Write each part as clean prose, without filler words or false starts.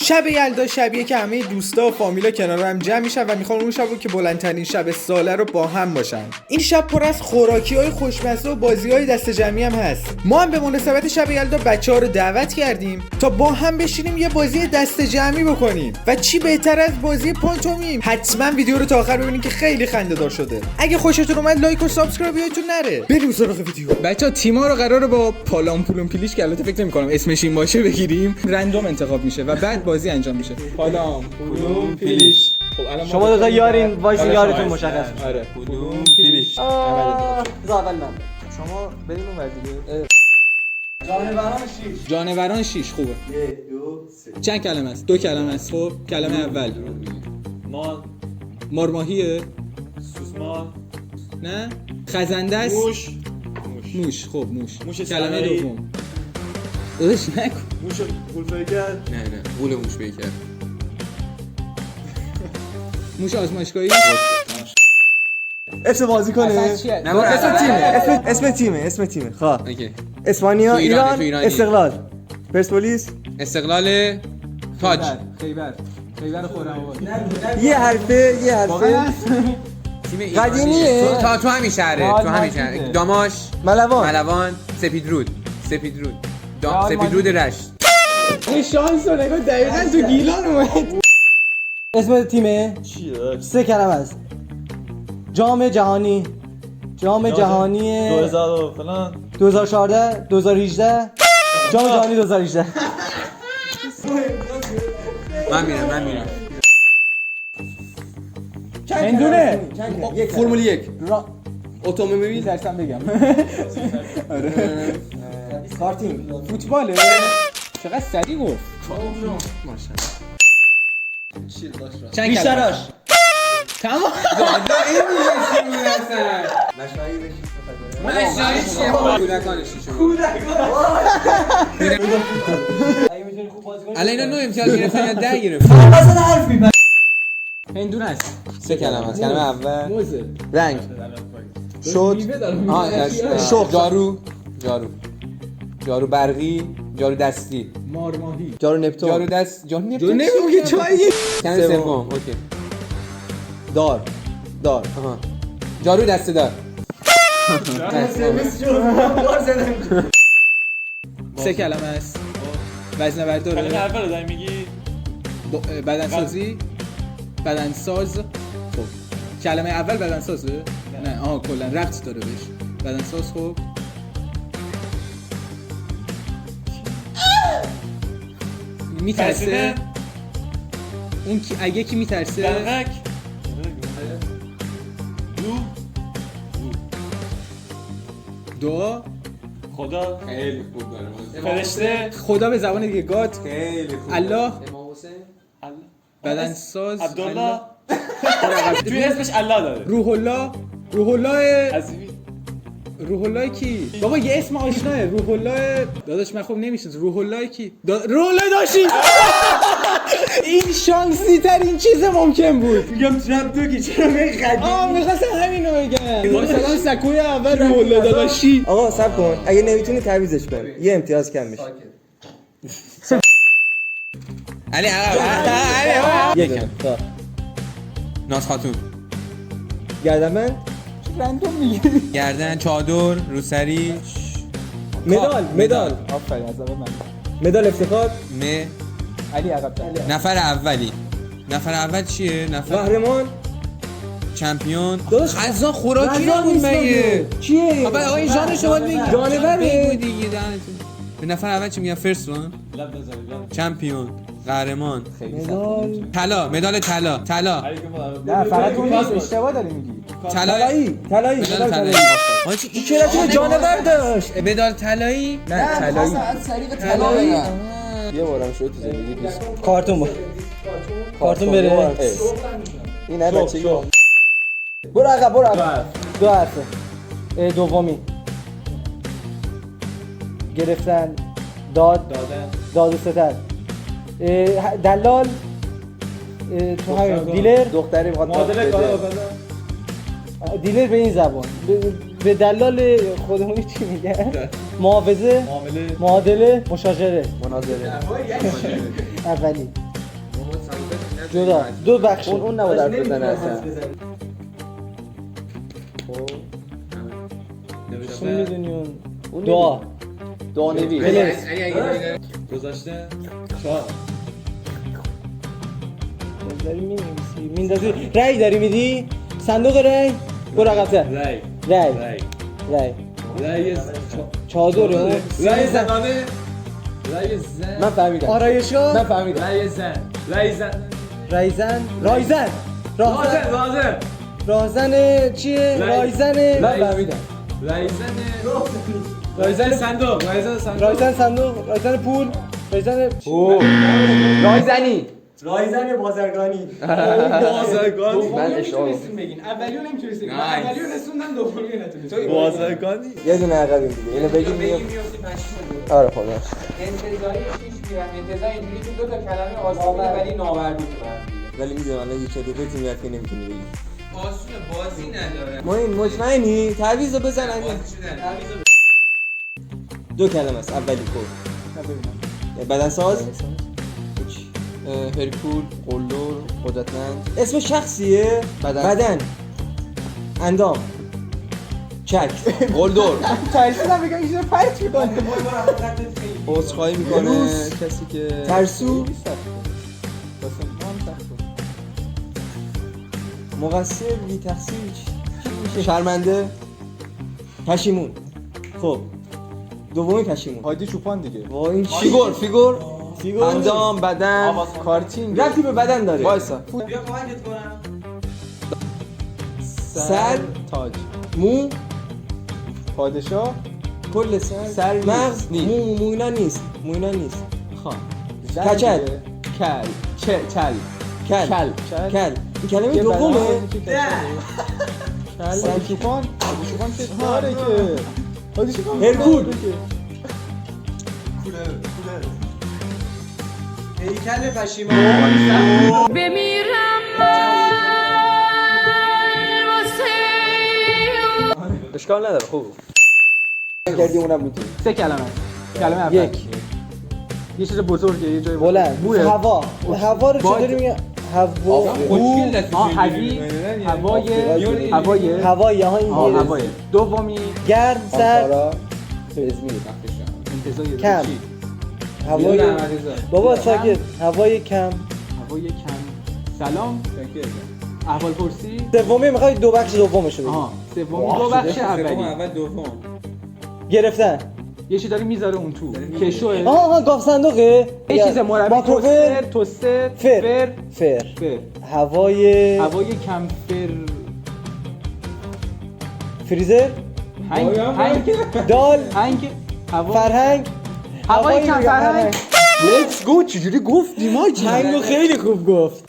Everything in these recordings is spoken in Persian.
شب یلدا شبیه که همه دوستا و فامیلا کنار هم جمع میشن و میخوان اون شب رو که بلندترین شب ساله رو با هم باشن. این شب پر از خوراکی‌های خوشمزه و بازی‌های دست جمعی هم هست. ما هم به مناسبت شب یلدا بچه‌ها رو دعوت کردیم تا با هم بشینیم یه بازی دست جمعی بکنیم و چی بهتر از بازی پانتومیم. حتما ویدیو رو تا آخر ببینید که خیلی خنده‌دار شده. اگه خوشتون اومد لایک و سابسکرایب یادتون نره. بریم سراغ ویدیو. بچه‌ها تیم‌ها رو قراره با پالام پولون پیلیش که البته فکر نمی‌کنم اسمش این باشه بگیریم. رندوم انتخاب میشه و بعد بازی انجام میشه. پالام پولون پیلیش. خب الان شما دو تا یارین وایس یارتون مشخص میشه. آره پولون پیلیش. اول من. شما بریم اون ور دیگه. جانوران 6. جانوران 6 خوبه. 1 2 3. چند کلمه است؟ 2 کلمه است. خب کلمه اول مارماهیه؟ سوسمار. نه؟ خزنده است؟ موش. خب موش. کلمه دوم. داداش نکن. موش گولفیکر. نه غول موش بیکر. موش آزمایشگاهی؟ اسم بازی کنه. اسم تیمه. خب. اوکی. اسپانیا، تو ایران، ایرانی. استقلال. پرسپولیس. استقلال تاج. خیبر خورم آباد. یه حرفه. تیم ایرانی. قدیمیه. تو همین شهره. داماش. ملوان. سپیدرود. سپیدرود رشت. این شانس رو نگاه دقیقاً تو گیلان اومد. اسم تیمه چیه؟ 3 کلمه است. جام جهانی 2000 فلان 2014 2018 جام جهانی 2018. من میرم. هندونه. فرمول 1. اتومبیل درستم بگم. کارتینگ. فوتباله. چقدر سریع گفت. چند بیشتراش. تمام. دادا این میشه اصلا. مشایی چیه با کودکانشی شما. اگه میتونی خوب بازی کنی. الان اینا 9 امتیاز گرفتن یا 10 گرفتن؟ اصلا حرف میزنه. هندونه است. 3 کلمه است. کلمه اول موزه. رنگ. شوق. جارو برقی. جارو دستی. مارماهی. جارو نپتون. جارو نپتون که چایی. کلمه سوم. اوکی. دار. آها. جارو دسته دار. سه کلمه است. وزنه کلمه برداره. اول داری میگی بدنسازی. بدنساز. خب کلمه اول بدنسازه؟ نه آها کلا ربط داره بهش. بدنساز. خب میترسه. اون کی اگه کی میترسه؟ دلغک. دعا. خدا. خیلی خوب داره. فرشته. خدا به زبان دیگه گاد. خیلی خوب. الله. امام حسین. بدنساز. عبدالله. توی اسمش الله داره. روح الله عزیزی. روح الله کی؟ بابا یه اسم آشناه. روح الله داداش من خوب نمیشناسم. روح الله کی؟ روح الله داشتی. این شانسی ترین چیز ممکن بود. میگم ترپ دو که چرا میخوای میخواستم همینو بگم. مثلا سکوی اول روح الله داداشی. آقا صبر کن. اگه نمیتونی تعویضش کن. یه امتیاز کم میشه. علی یکم. ناز خاتون. گردنبند. رندوم میگیری. گردن. چادر. روسری. مدال. آفرین از اول من. مدال افتخار. علی عقب. نفر اول چیه؟ قهرمان. چمپیون. داداش، غذا خوراکی نبود مگه؟ چیه؟ آقا این ژانرش رو بگی. جانوره. بگو دیگه دهنتون. به نفر اول چی میگن؟ فرست وان. چمپیون. قهرمان. مدال. مدال طلا. نه فقط اون نیست اشتباه داری میگی. طلایی. مدال طلایی. آن چی چرا تو جانور داشت؟ مدال طلایی؟ نه طلایی. یه بارم شد تو زندگی پیش. کارتون بره. این نه بچگی. برو عقب. 2 حرفه. دومی. گرفتن. داد و ستد. دلال. تو همین دیلر. دختری میخواد معادله کار دیلر به این زبان. به دلال خودمونی چی میگن؟ محافظه. معادله. مشاجره. مناظره. اولی. جدا دو بخش اون نباید حرف بزنه اصلا چی میدونی اون دعا نویس گذاشته 4 داری میندازی رای داری میدی صندوق رای برو عقب‌تر رای چادره رای زنانه رای زن من فهمیدم آرایشا من فهمیدم رای زن راهزن چیه رایزنه من رای- فهمیدم رایزن صندوق رایزن پول رایزن رایزن بازرگانی بازرگانی من اشتباه بگین اولیو نمیتونستین اولیو رسوندن دومیو نتونستین بازرگانی یه دونه عقبیم دیگه اینو بگیم دیگه آره خب باش انتظاری پیش میرم انتظار اینجوری که دو تا کلمه آسونه ولی نامردی ولی میدونم الان یه کلیپه تیمیت که نمیتونی بگی آسونه بازی نداره ما این مطمئنی تعویضو بزن اگه دو کلمه است اولی کو بدنساز هرکول قلدر قدرتمند اسم شخصیه بدن اندام چک قلدر ترسیدم بگم ایشون پرت میکنه عذرخواهی میکنه کسی که ترسو مقصر بی تقصیر شرمنده پشیمون خب دومی پشیمون هادی چوپان دیگه وا این فیگور اندام بدن کارتینگ ربطی به بدن داره وایسا بیا کمکت کنم سر تاج مو پادشاه کل سر مغز مو اینا نیست خان کچل کل چل کل این کلمه دومه هادی چوپان که داره که هادی چوپان هرکول هیکل پشیمان بمیرم واسه اشکال نداره خوب کردی اونم میتونی 3 کلمه اول یک یه چیز بزرگه یه جای بلند بوه هوا رو چطوری میگه هوا هوایی ها این هوای دومی گرم سر کم هوای بابا ساکت هوای کم هوای کم سلام احوال پرسی سومی میخوای دو بخش دومشو بگی سومی دو بخش اولی گرفتن یه چیز داری میذاره اون تو کشوه آها گاف صندوقه یه چیز مربی ماکروفر توستر فر هوای کم فریزر هنگ دال هوا فرهنگ هوای کم فرهنگ لیتس گو چجوری گفتی ما هنگو خیلی خوب گفت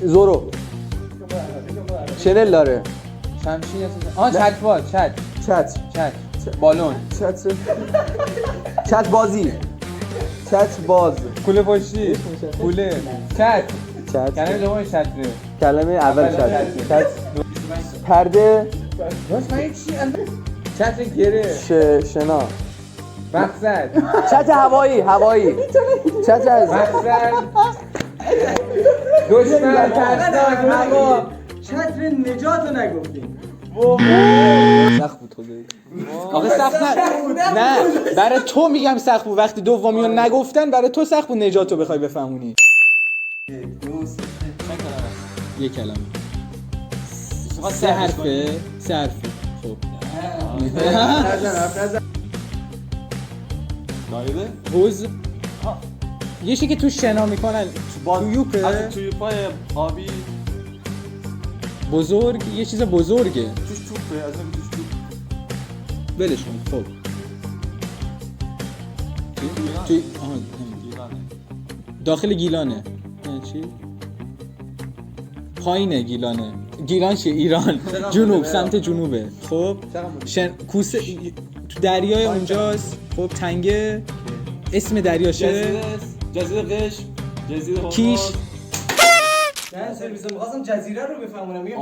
زورو چنل داره شمشیر چت باز چت بالون چت بازی چت باز کوله پشتی کوله چت کلمه دوم چتره کلمه اول چت پرده چت گره شنا مقصد چت هوایی چت از مقصد دشمن ترسناک هوا چتر نجات رو نگفتیم سخت بود خدایی آخه سخت نه برای تو میگم سخت بود وقتی دومی رو نگفتن برای تو سخت بود نجاتو بخوای بفهمونی یک کلمه 3 حرفه خب حوض یه چیزی که تو شنا میکنن تویوپه توی پای آبی بزرگ یه چیز بزرگه توش توپه از اون توش توپ ولش کن خب توی داخل گیلانه چی؟ پایینه گیلان چیه؟ ایران جنوب سمت جنوبه خب کوسه تو دریای اونجاست خب تنگه اسم دریاشه جزیره قشم جزیره هما کیش من سرویس می‌خواستم جزیره رو بفهمونم میگم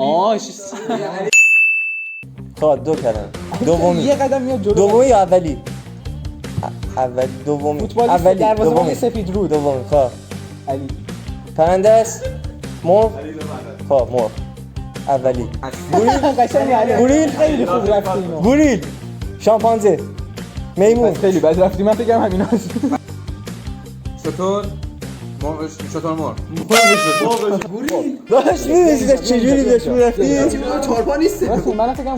تا دو کلمه دومی یه قدم میاد جلو دومی یا اولی اولی دومی فوتبالیست اولی دروازه‌بان دومی سفید رود. دومی خواه علی. پرنده است مرغ خواه مرغ اولی قشنگ علی. گوریل خیلی خوب رفتی اینو. گوریل شامپانزه میمون خیلی بد رفتی، من فکرم همین هست. شطور شطور مر داشت می‌رسید چجوری داشت می‌رفتی چارپا نیست. من فکرم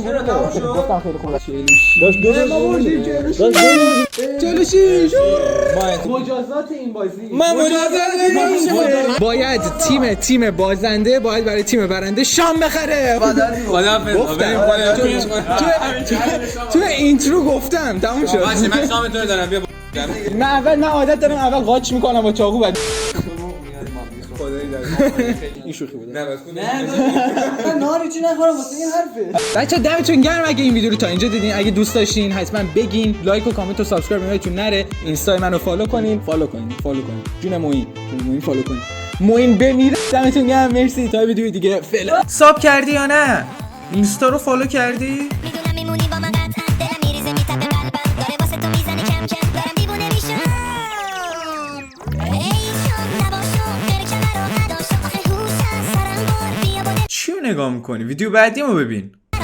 گفتم خیلی خوب رفتی. داشت دو جلو شیش. مجازات این بازی. من مجازات باید تیم بازنده باید برای تیم برنده شام بخره. تو اینترو گفتم تموم شد. باشه من شامتون رو دارم. بیا من عادت دارم اول قاچ میکنم با چاقو بعد این شوخی بود. من نهار چی نخورم واسه این حرفه. بچا دمتون گرم اگه این ویدیو رو تا اینجا دیدین. اگه دوست داشتین حتما بگین، لایک و کامنت و سابسکرایب یادتون نره. اینستا منو فالو کنین. جون موین فالو کنین. موین بمیره. دمتون گرم، مرسی. تا ویدیو دیگه فعلا. ساب کردی یا نه؟ اینستا رو فالو کردی؟ میدونم میمونی با من قطعا دلم میریزه میتپه قلبم داره واسه تو میزنه کم کم دارم دیوونه میشم ای شام نباشم غیر کمر رو نداشم آخه هوشم سرم بار بیا بوده چیو نگاه میکنی؟ ویدیو بعدیمو ببین. تو